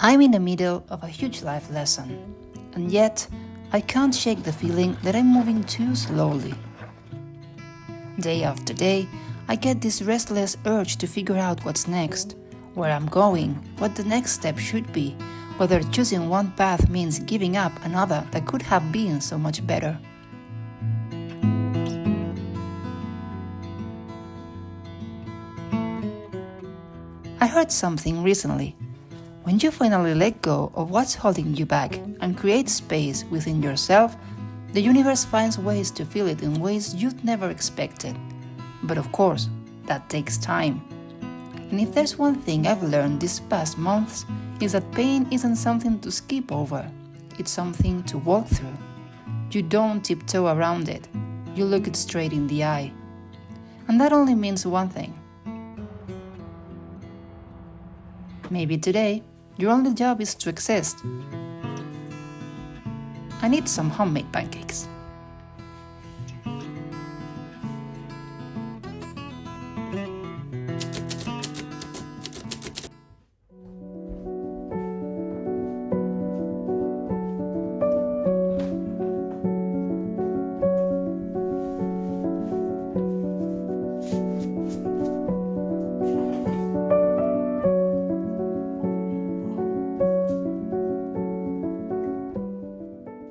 I'm in the middle of a huge life lesson, and yet I can't shake the feeling that I'm moving too slowly. Day after day, I get this restless urge to figure out what's next, where I'm going, what the next step should be, whether choosing one path means giving up another that could have been so much better. I heard something recently. When you finally let go of what's holding you back and create space within yourself, the universe finds ways to fill it in ways you'd never expected. But of course, that takes time. And if there's one thing I've learned these past months, is that pain isn't something to skip over. It's something to walk through. You don't tiptoe around it. You look it straight in the eye. And that only means one thing. Maybe today, your only job is to exist and eat some homemade pancakes.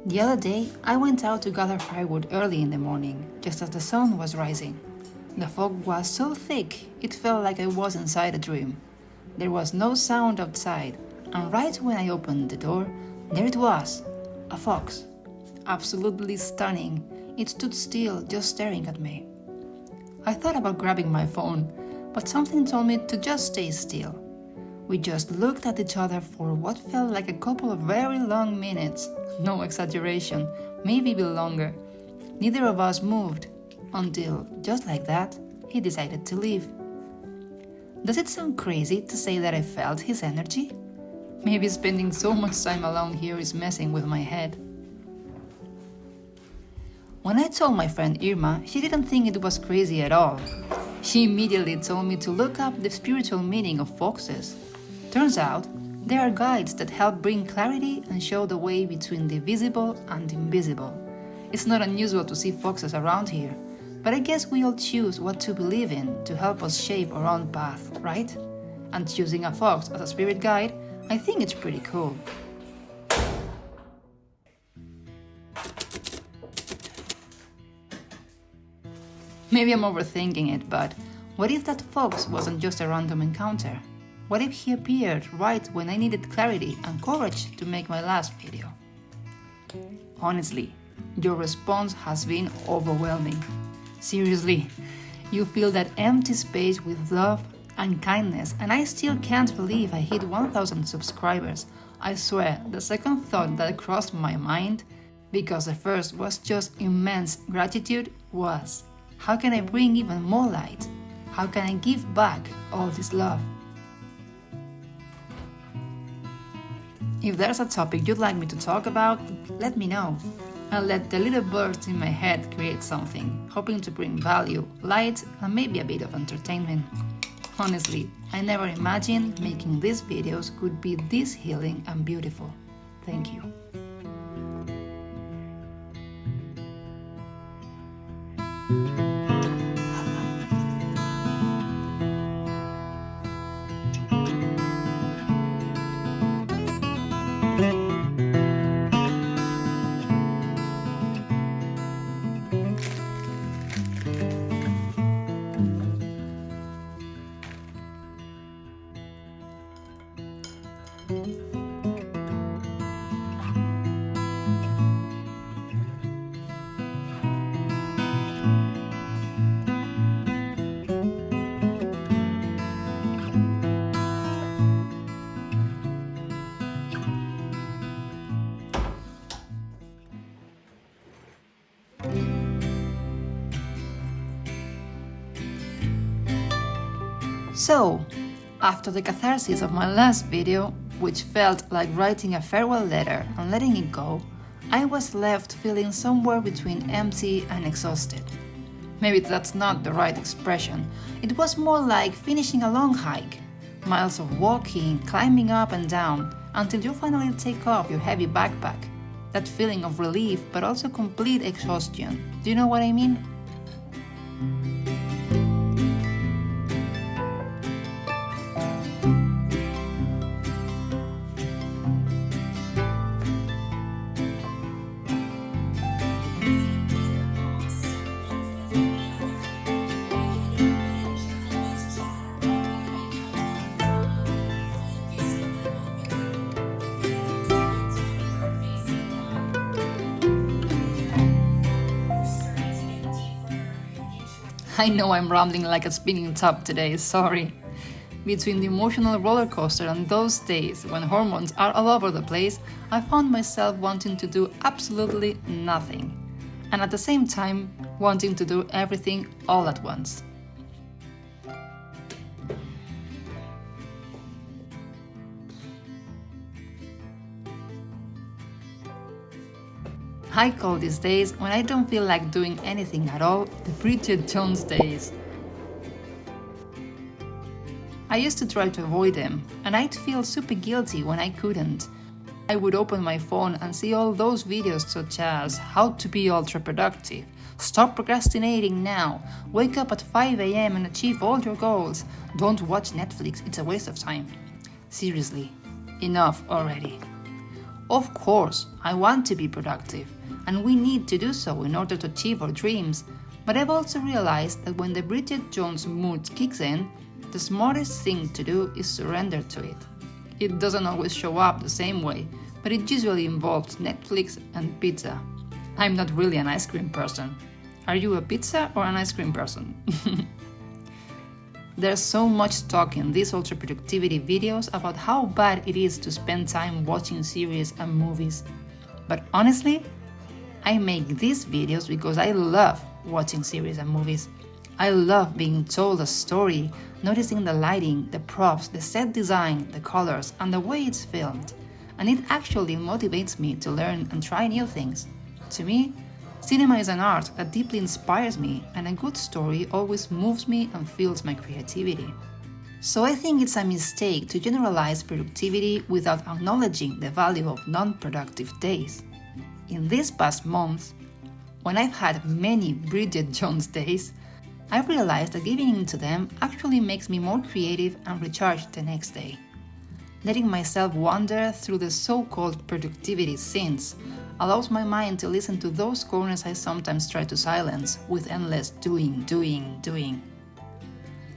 The other day, I went out to gather firewood early in the morning, just as the sun was rising. The fog was so thick, it felt like I was inside a dream. There was no sound outside, and right when I opened the door, there it was, a fox. Absolutely stunning, it stood still, just staring at me. I thought about grabbing my phone, but something told me to just stay still. We just looked at each other for what felt like a couple of very long minutes. No exaggeration, maybe even longer. Neither of us moved, until, just like that, he decided to leave. Does it sound crazy to say that I felt his energy? Maybe spending so much time alone here is messing with my head. When I told my friend Irma, she didn't think it was crazy at all. She immediately told me to look up the spiritual meaning of foxes. Turns out, they are guides that help bring clarity and show the way between the visible and invisible. It's not unusual to see foxes around here, but I guess we all choose what to believe in to help us shape our own path, right? And choosing a fox as a spirit guide, I think it's pretty cool. Maybe I'm overthinking it, but what if that fox wasn't just a random encounter? What if he appeared right when I needed clarity and courage to make my last video? Honestly, your response has been overwhelming. Seriously, you fill that empty space with love and kindness, and I still can't believe I hit 1,000 subscribers. I swear, the second thought that crossed my mind, because the first was just immense gratitude, was, how can I bring even more light? How can I give back all this love? If there's a topic you'd like me to talk about, let me know. I'll let the little birds in my head create something, hoping to bring value, light, and maybe a bit of entertainment. Honestly, I never imagined making these videos could be this healing and beautiful. Thank you. So, after the catharsis of my last video, which felt like writing a farewell letter and letting it go, I was left feeling somewhere between empty and exhausted. Maybe that's not the right expression. It was more like finishing a long hike. Miles of walking, climbing up and down, until you finally take off your heavy backpack. That feeling of relief, but also complete exhaustion. Do you know what I mean? I know I'm rambling like a spinning top today, sorry. Between the emotional roller coaster and those days when hormones are all over the place, I found myself wanting to do absolutely nothing. And at the same time, wanting to do everything all at once. I call these days, when I don't feel like doing anything at all, the Bridget Jones days. I used to try to avoid them, and I'd feel super guilty when I couldn't. I would open my phone and see all those videos such as how to be ultra productive, stop procrastinating now, wake up at 5 a.m. and achieve all your goals, don't watch Netflix, it's a waste of time. Seriously, enough already. Of course, I want to be productive, and we need to do so in order to achieve our dreams, but I've also realized that when the Bridget Jones mood kicks in, the smartest thing to do is surrender to it. It doesn't always show up the same way, but it usually involves Netflix and pizza. I'm not really an ice cream person. Are you a pizza or an ice cream person? There's so much talk in these ultra productivity videos about how bad it is to spend time watching series and movies. But honestly, I make these videos because I love watching series and movies. I love being told a story, noticing the lighting, the props, the set design, the colors, and the way it's filmed. And it actually motivates me to learn and try new things. To me, cinema is an art that deeply inspires me, and a good story always moves me and fuels my creativity. So I think it's a mistake to generalize productivity without acknowledging the value of non-productive days. In this past month, when I've had many Bridget Jones days, I've realized that giving in to them actually makes me more creative and recharged the next day. Letting myself wander through the so-called productivity scenes allows my mind to listen to those corners I sometimes try to silence with endless doing.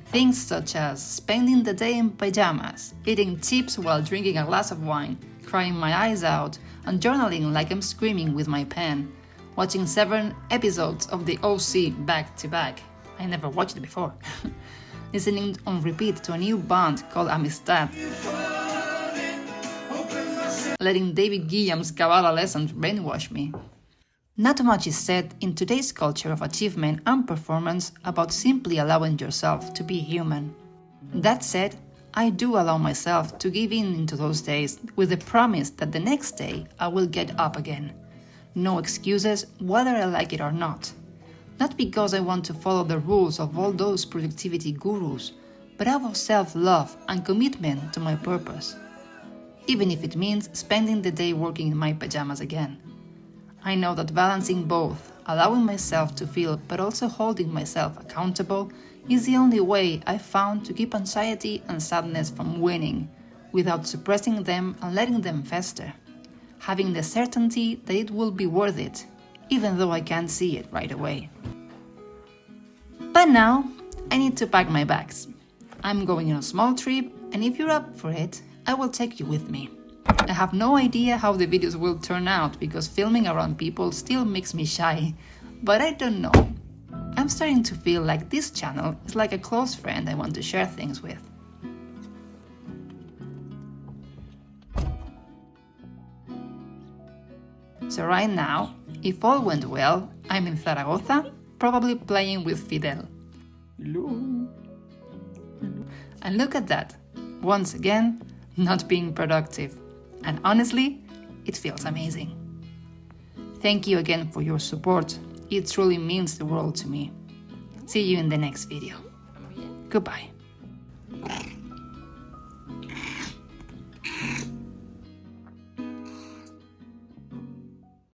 Things such as spending the day in pajamas, eating chips while drinking a glass of wine, crying my eyes out, and journaling like I'm screaming with my pen, watching 7 episodes of the OC back to back. I never watched it before. Listening on repeat to a new band called Amistad. Letting David Guillam's Kabbalah lessons brainwash me. Not much is said in today's culture of achievement and performance about simply allowing yourself to be human. That said, I do allow myself to give in into those days with the promise that the next day I will get up again. No excuses, whether I like it or not. Not because I want to follow the rules of all those productivity gurus, but out of self-love and commitment to my purpose. Even if it means spending the day working in my pajamas again. I know that balancing both, allowing myself to feel but also holding myself accountable, is the only way I've found to keep anxiety and sadness from winning, without suppressing them and letting them fester. Having the certainty that it will be worth it, even though I can't see it right away. But now, I need to pack my bags. I'm going on a small trip, and if you're up for it, I will take you with me. I have no idea how the videos will turn out because filming around people still makes me shy, but I don't know. I'm starting to feel like this channel is like a close friend I want to share things with. So right now, if all went well, I'm in Zaragoza, probably playing with Fidel. And look at that, once again, not being productive. And honestly, it feels amazing. Thank you again for your support. It truly means the world to me. See you in the next video. Goodbye.